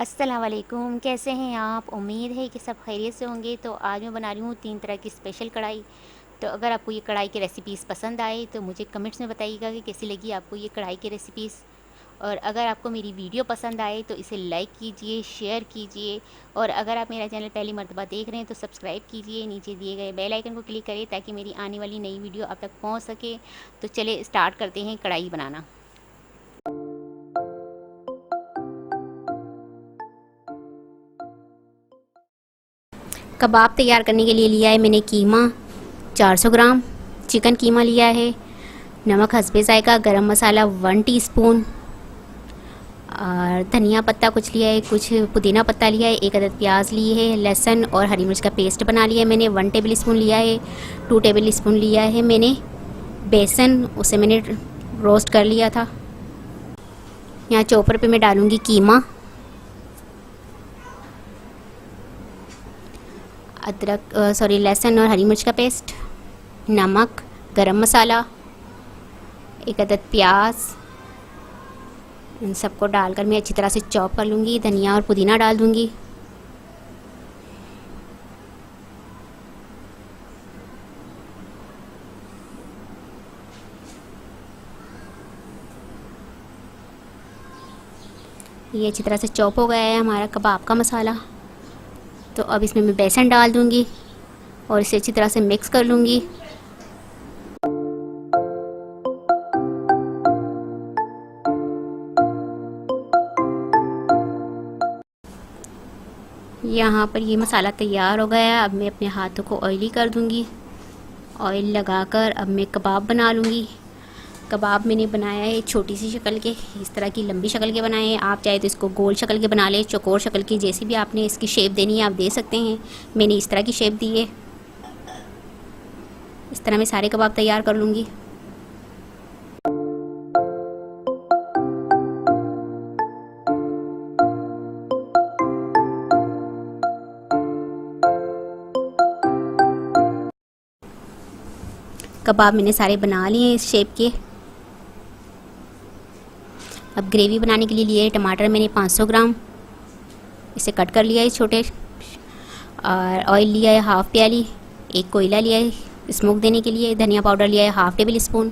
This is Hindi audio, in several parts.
अस्सलाम वालेकुम, कैसे हैं आप? उम्मीद है कि सब खैरियत से होंगे। तो आज मैं बना रही हूँ 3 तरह की स्पेशल कढ़ाई। तो अगर आपको ये कढ़ाई की रेसिपीज़ पसंद आए तो मुझे कमेंट्स में बताइएगा कि कैसी लगी आपको ये कढ़ाई की रेसिपीज़। और अगर आपको मेरी वीडियो पसंद आए तो इसे लाइक कीजिए, शेयर कीजिए, और अगर आप मेरा चैनल पहली मर्तबा देख रहे हैं तो सब्सक्राइब कीजिए। नीचे दिए गए बेल आइकन को क्लिक करें ताकि मेरी आने वाली नई वीडियो आप तक पहुँच सके। तो चले स्टार्ट करते हैं कढ़ाई बनाना। कबाब तैयार करने के लिए लिया है मैंने कीमा 400 ग्राम, चिकन कीमा लिया है, नमक हस्बे ज़ायका, गरम मसाला 1 टीस्पून, और धनिया पत्ता कुछ लिया है, कुछ पुदीना पत्ता लिया है, 1 अदद प्याज ली है, लहसुन और हरी मिर्च का पेस्ट बना लिया है मैंने, 1 टेबल स्पून लिया है, 2 टेबल स्पून लिया है मैंने बेसन, उसे मैंने रोस्ट कर लिया था। यहाँ चॉपर पे मैं डालूँगी कीमा, लहसुन और हरी मिर्च का पेस्ट, नमक, गरम मसाला, 1 अदद प्याज, इन सबको डालकर मैं अच्छी तरह से चॉप कर लूँगी। धनिया और पुदीना डाल दूँगी। ये अच्छी तरह से चॉप हो गया है हमारा कबाब का मसाला। तो अब इसमें मैं बेसन डाल दूँगी और इसे अच्छी तरह से मिक्स कर लूँगी। यहाँ पर ये मसाला तैयार हो गया है। अब मैं अपने हाथों को ऑयली कर दूँगी। ऑयल लगाकर अब मैं कबाब बना लूँगी। कबाब मैंने बनाया है छोटी सी शक्ल के, इस तरह की लंबी शक्ल के बनाए हैं। आप चाहे तो इसको गोल शक्ल के बना लें, चौकोर शक्ल की, जैसी भी आपने इसकी शेप देनी है आप दे सकते हैं। मैंने इस तरह की शेप दी है। इस तरह मैं सारे कबाब तैयार कर लूँगी। कबाब मैंने सारे बना लिए हैं इस शेप के। अब ग्रेवी बनाने के लिए लिए टमाटर मैंने 500 ग्राम, इसे कट कर लिया है छोटे, और ऑयल लिया है हाफ़ प्याली, 1 कोयला लिया है स्मोक देने के लिए, धनिया पाउडर लिया है हाफ़ टेबल स्पून,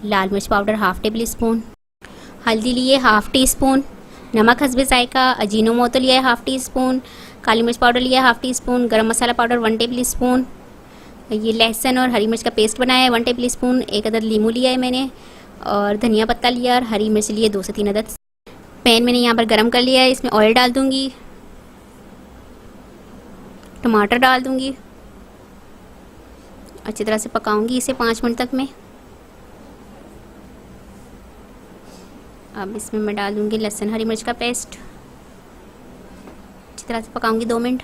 लाल मिर्च पाउडर हाफ़ टेबल स्पून, हल्दी लिए हाफ़ टी स्पून, नमक हस्बे ज़ायका, अजीनोमोटो लिया है हाफ़ टी स्पून, काली मिर्च पाउडर लिया है हाफ़ टी स्पून, गरम मसाला पाउडर 1 टेबल स्पून, ये लहसुन और हरी मिर्च का पेस्ट बनाया है 1 टेबल स्पून, 1 अदद लीमू लिया है मैंने, और धनिया पत्ता लिया और हरी मिर्च लिए 2 से 3 अदद। पैन मैंने यहाँ पर गरम कर लिया है, इसमें ऑयल डाल दूँगी, टमाटर डाल दूँगी, अच्छी तरह से पकाऊंगी इसे 5 मिनट तक मैं। अब इसमें मैं डाल दूँगी लहसुन हरी मिर्च का पेस्ट, अच्छी तरह से पकाऊंगी 2 मिनट।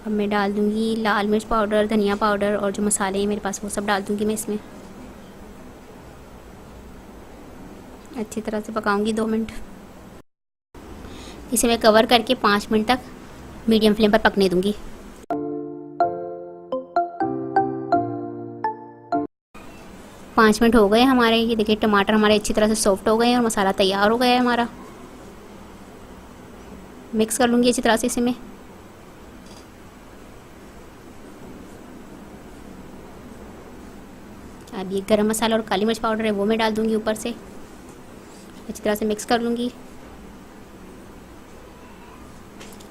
अब मैं डाल दूँगी लाल मिर्च पाउडर, धनिया पाउडर, और जो मसाले हैं मेरे पास वो सब डाल दूँगी मैं इसमें। अच्छी तरह से पकाऊंगी 2 मिनट। इसे मैं कवर करके 5 मिनट तक मीडियम फ्लेम पर पकने दूँगी। 5 मिनट हो गए हमारे। ये देखिए टमाटर हमारे अच्छी तरह से सॉफ्ट हो गए हैं और मसाला तैयार हो गया है हमारा। मिक्स कर लूँगी अच्छी तरह से इसे मैं। अब ये गरम मसाला और काली मिर्च पाउडर है वो मैं डाल दूँगी ऊपर से, अच्छी तरह से मिक्स कर लूँगी।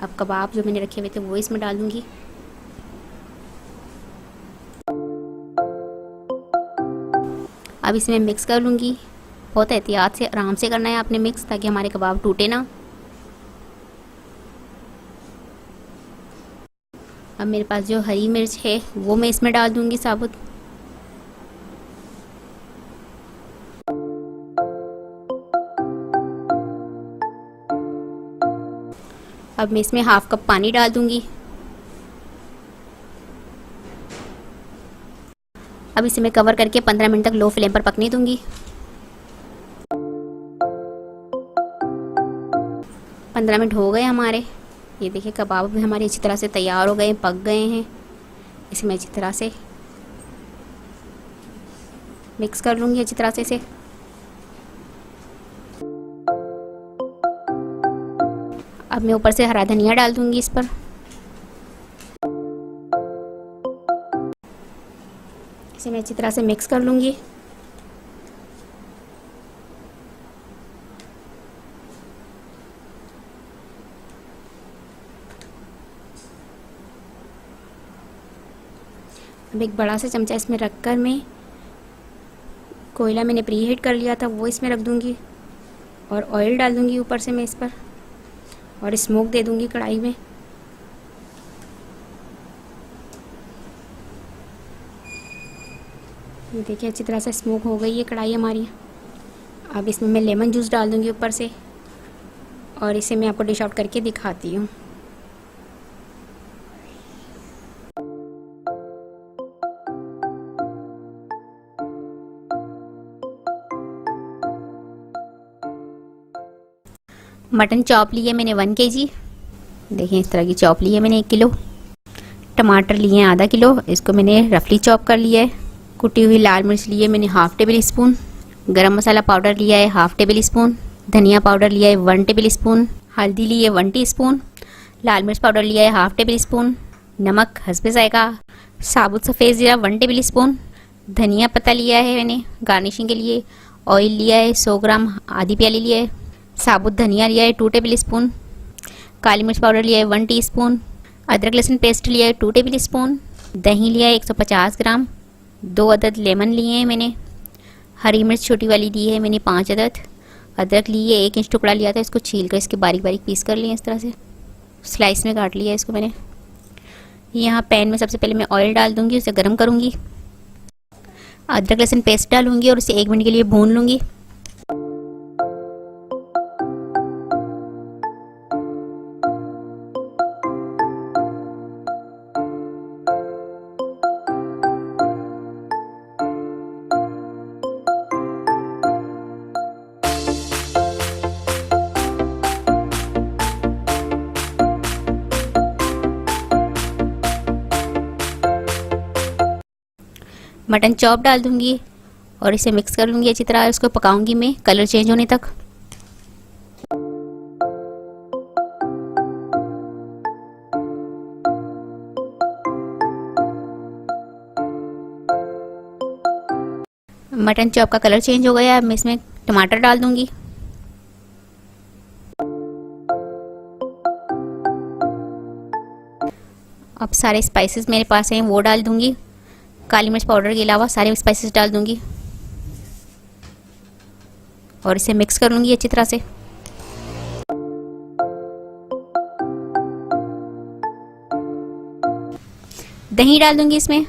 अब कबाब जो मैंने रखे हुए थे वो इसमें डाल दूँगी। अब इसे मैं मिक्स कर लूँगी। बहुत एहतियात से आराम से करना है आपने मिक्स, ताकि हमारे कबाब टूटे ना। अब मेरे पास जो हरी मिर्च है वो मैं इसमें डाल दूँगी साबुत। अब मैं इसमें हाफ़ कप पानी डाल दूँगी। अब इसे मैं कवर करके 15 मिनट तक लो फ्लेम पर पकने दूँगी। 15 मिनट हो गए हमारे। ये देखिए कबाब भी हमारे अच्छी तरह से तैयार हो गए, पक गए हैं। इसे मैं अच्छी तरह से मिक्स कर लूँगी अच्छी तरह से इसे। अब मैं ऊपर से हरा धनिया डाल दूंगी इस पर। इसे मैं अच्छी तरह से मिक्स कर लूंगी। अब एक बड़ा सा चमचा इसमें रखकर मैं कोयला मैंने प्री हीट कर लिया था वो इसमें रख दूंगी और ऑयल डाल दूंगी ऊपर से मैं इस पर और स्मोक दे दूंगी कढ़ाई में। ये देखिए अच्छी तरह से स्मोक हो गई है कढ़ाई हमारी। अब इसमें मैं लेमन जूस डाल दूंगी ऊपर से और इसे मैं आपको डिश आउट करके दिखाती हूँ। मटन चॉप लिए मैंने 1 kg। देखिए इस तरह की चॉप ली है मैंने 1 किलो। टमाटर लिए हैं आधा किलो, इसको मैंने रफली चॉप कर लिया है। कुटी हुई लाल मिर्च लिए मैंने हाफ टेबल स्पून। गरम मसाला पाउडर लिया है हाफ टेबल स्पून। धनिया पाउडर लिया है 1 टेबल स्पून। हल्दी ली है 1 टीस्पून। लाल मिर्च पाउडर लिया है हाफ टेबल स्पून। नमक हस्बे जायका। साबुत सफ़ेद ज़ीरा 1 टेबल स्पून। धनिया पत्ता लिया है मैंने गार्निशिंग के लिए। ऑयल लिया है 100 ग्राम, आधी प्याली लिया है। साबुत धनिया लिया है 2 टेबल स्पून। काली मिर्च पाउडर लिया है 1 टीस्पून। अदरक लहसुन पेस्ट लिया है 2 टेबल स्पून। दही लिया है 150 ग्राम। 2 अदद लेमन लिए हैं मैंने। हरी मिर्च छोटी वाली ली है मैंने 5 अदद। अदरक लिए 1 इंच टुकड़ा लिया था, इसको छील कर इसके बारीक बारीक पीस कर लिए इस तरह से, स्लाइस में काट लिया इसको मैंने। यहाँ पैन में सबसे पहले मैं ऑयल डाल दूँगी, उसे गर्म करूँगी। अदरक लहसुन पेस्ट डालूँगी और उसे 1 मिनट के लिए भून लूँगी। मटन चॉप डाल दूंगी और इसे मिक्स कर लूँगी अच्छी तरह। इसको पकाऊंगी मैं कलर चेंज होने तक। मटन चॉप का कलर चेंज हो गया। अब मैं इसमें टमाटर डाल दूंगी। अब सारे स्पाइसेस मेरे पास हैं वो डाल दूंगी। काली मिर्च पाउडर के अलावा सारे स्पाइसेस डाल दूंगी और इसे मिक्स कर लूँगी अच्छी तरह से। दही डाल दूंगी इसमें।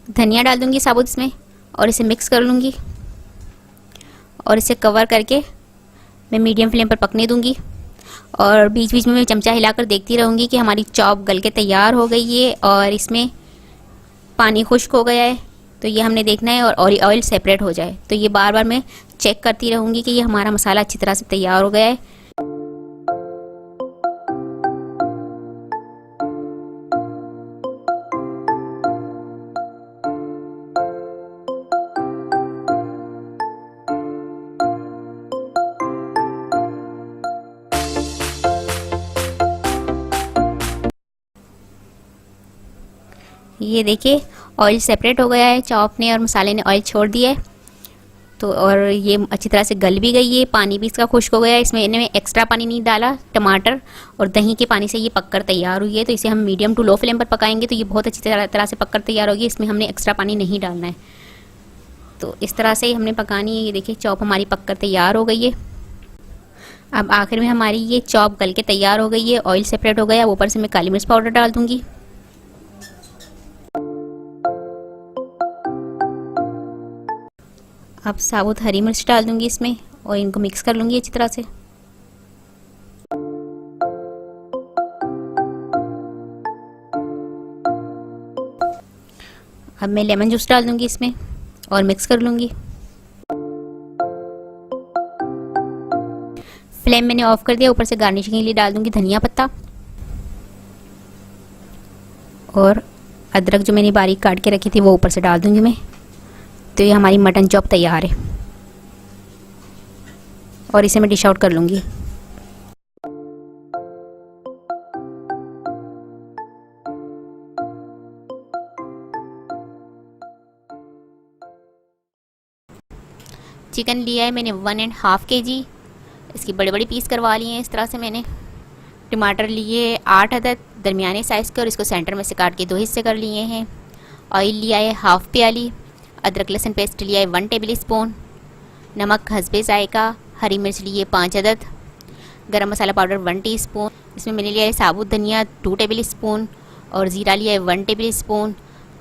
धनिया डाल दूंगी साबुत इसमें और इसे मिक्स कर लूँगी और इसे कवर करके मैं मीडियम फ्लेम पर पकने दूंगी और बीच बीच में मैं चमचा हिलाकर देखती रहूँगी कि हमारी चॉप गल के तैयार हो गई है और इसमें पानी खुश्क हो गया है। तो ये हमने देखना है और ऑयल सेपरेट हो जाए। तो ये बार बार मैं चेक करती रहूँगी कि ये हमारा मसाला अच्छी तरह से तैयार हो गया है। ये देखिए ऑयल सेपरेट हो गया है, चॉप ने और मसाले ने ऑयल छोड़ दिया है। तो और ये अच्छी तरह से गल भी गई है, पानी भी इसका खुश्क हो गया है। इसमें इन्हें एक्स्ट्रा पानी नहीं डाला, टमाटर और दही के पानी से ये पककर तैयार हुई है। तो इसे हम मीडियम टू लो फ्लेम पर पकाएंगे तो ये बहुत अच्छी तरह से पककर तैयार होगी। इसमें हमने एक्स्ट्रा पानी नहीं डालना है। तो इस तरह से ही हमने पकानी है। ये देखिए चॉप हमारी पककर तैयार हो गई है। अब आखिर में हमारी ये चॉप गल के तैयार हो गई है, ऑयल सेपरेट हो गया। ऊपर से मैं काली मिर्च पाउडर डाल दूँगी। अब साबुत हरी मिर्च डाल दूंगी इसमें और इनको मिक्स कर लूँगी अच्छी तरह से। अब मैं लेमन जूस डाल दूंगी इसमें और मिक्स कर लूँगी। फ्लेम मैंने ऑफ कर दिया। ऊपर से गार्निशिंग के लिए डाल दूंगी धनिया पत्ता और अदरक जो मैंने बारीक काट के रखी थी वो ऊपर से डाल दूंगी मैं। तो ये हमारी मटन चॉप तैयार है। और इसे मैं डिश आउट कर लूँगी। चिकन लिया है मैंने 1.5 kg, इसकी बड़े बड़े पीस करवा लिए हैं इस तरह से मैंने। टमाटर लिए 8 अदद दरमियाने साइज़ के और इसको सेंटर में से काट के 2 हिस्से कर लिए हैं। ऑयल लिया है हाफ़ प्याली। अदरक लहसुन पेस्ट लिया है 1 टेबल स्पून। नमक हस्बे जायका। हरी मिर्च लिए 5 अदद। गरम मसाला पाउडर 1 टीस्पून। इसमें मैंने लिया है साबुत धनिया 2 टेबल स्पून और ज़ीरा लिया है 1 टेबल स्पून।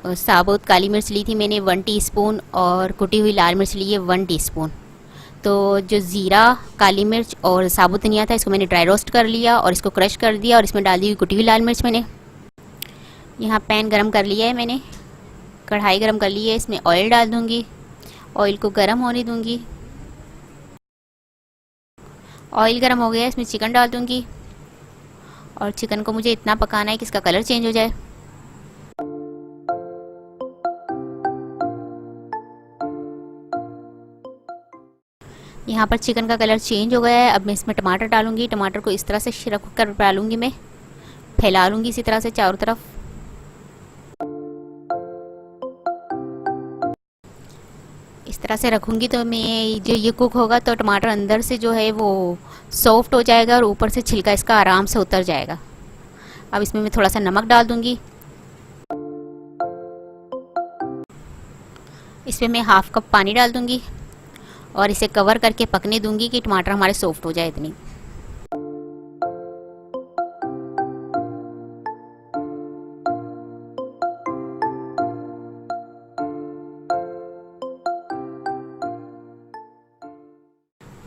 साबुत काली मिर्च ली थी मैंने 1 टीस्पून और कुटी हुई लाल मिर्च ली है 1 टीस्पून। तो जो ज़ीरा, काली मिर्च और साबुत धनिया था इसको मैंने ड्राई रोस्ट कर लिया और इसको क्रश कर दिया और इसमें डाल दी हुई कुटी हुई लाल मिर्च मैंने। यहाँ पैन गरम कर लिया है मैंने, कढ़ाई गरम कर ली है, इसमें ऑयल डाल दूँगी। ऑयल को गरम होने दूँगी। ऑयल गरम हो गया, इसमें चिकन डाल दूँगी और चिकन को मुझे इतना पकाना है कि इसका कलर चेंज हो जाए। यहाँ पर चिकन का कलर चेंज हो गया है। अब मैं इसमें टमाटर डालूंगी। टमाटर को इस तरह से छिड़क कर डालूंगी, मैं फैला लूँगी इसी तरह से चारों तरफ। इस तरह से रखूँगी तो मैं जो ये कुक होगा तो टमाटर अंदर से जो है वो सॉफ्ट हो जाएगा और ऊपर से छिलका इसका आराम से उतर जाएगा। अब इसमें मैं थोड़ा सा नमक डाल दूँगी। इसमें मैं हाफ़ कप पानी डाल दूँगी और इसे कवर करके पकने दूंगी कि टमाटर हमारे सॉफ्ट हो जाए इतनी।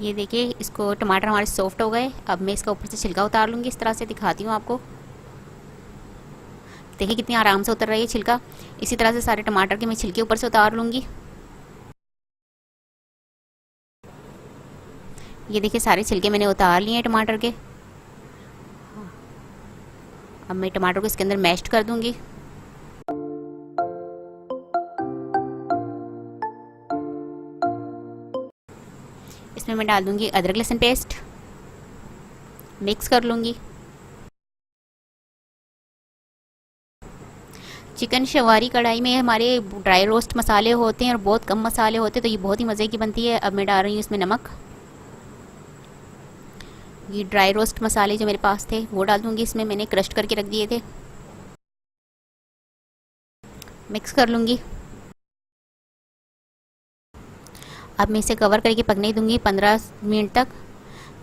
ये देखिए इसको टमाटर हमारे सॉफ्ट हो गए। अब मैं इसका ऊपर से छिलका उतार लूँगी। इस तरह से दिखाती हूँ आपको। देखिए कितनी आराम से उतर रही है छिलका। इसी तरह से सारे टमाटर के मैं छिलके ऊपर से उतार लूँगी। ये देखिए सारे छिलके मैंने उतार लिए हैं टमाटर के। अब मैं टमाटर को इसके अंदर मैश्ड कर दूंगी। इसमें मैं डाल दूंगी अदरक लहसुन पेस्ट, मिक्स कर लूँगी। चिकन शवारी कढ़ाई में हमारे ड्राई रोस्ट मसाले होते हैं और बहुत कम मसाले होते हैं, तो ये बहुत ही मज़े की बनती है। अब मैं डाल रही हूँ इसमें नमक। ये ड्राई रोस्ट मसाले जो मेरे पास थे वो डाल दूँगी इसमें, मैंने क्रश करके रख दिए थे। मिक्स कर लूँगी। अब मैं इसे कवर करके पकने दूँगी 15 मिनट तक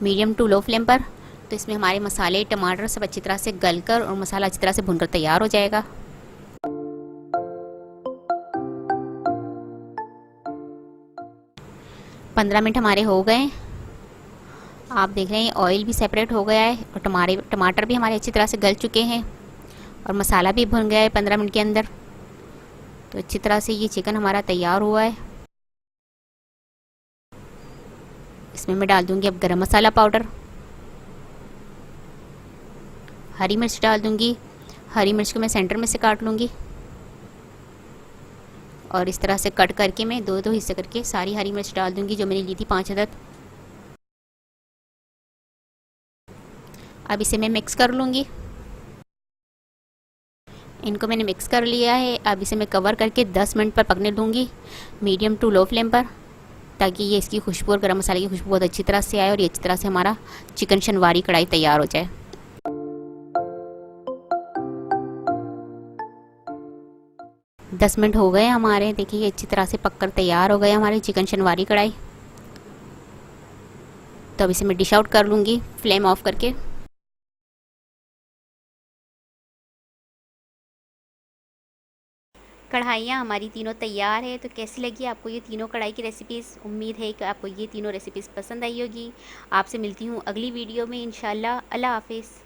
मीडियम टू लो फ्लेम पर। तो इसमें हमारे मसाले टमाटर सब अच्छी तरह से गलकर और मसाला अच्छी तरह से भुनकर तैयार हो जाएगा। पंद्रह मिनट हमारे हो गए। आप देख रहे हैं ऑयल भी सेपरेट हो गया है और टमाटर भी हमारे अच्छी तरह से गल चुके हैं और मसाला भी भुन गया है 15 मिनट के अंदर। तो अच्छी तरह से ये चिकन हमारा तैयार हुआ है। इसमें मैं डाल दूंगी अब गरम मसाला पाउडर। हरी मिर्च डाल दूंगी। हरी मिर्च को मैं सेंटर में से काट लूँगी और इस तरह से कट करके मैं दो हिस्से करके सारी हरी मिर्च डाल दूंगी जो मैंने ली थी 5 अदद। अब इसे मैं मिक्स कर लूँगी। इनको मैंने मिक्स कर लिया है। अब इसे मैं कवर करके 10 मिनट पर पकने दूँगी मीडियम टू लो फ्लेम पर, ताकि ये इसकी खुशबू और गरम मसाले की खुशबू बहुत अच्छी तरह से आए और ये अच्छी तरह से हमारा चिकन शनवारी कढ़ाई तैयार हो जाए। दस मिनट हो गए हमारे। देखिए ये अच्छी तरह से पककर तैयार हो गए हमारी चिकन शनवारी कढ़ाई। तो अब इसे मैं डिश आउट कर लूँगी फ्लेम ऑफ करके। कढ़ाइयाँ हमारी तीनों तैयार है। तो कैसी लगी आपको ये तीनों कढ़ाई की रेसिपीज़? उम्मीद है कि आपको ये तीनों रेसिपीज़ पसंद आई होगी। आपसे मिलती हूँ अगली वीडियो में इंशाल्लाह। अल्लाह हाफिज़।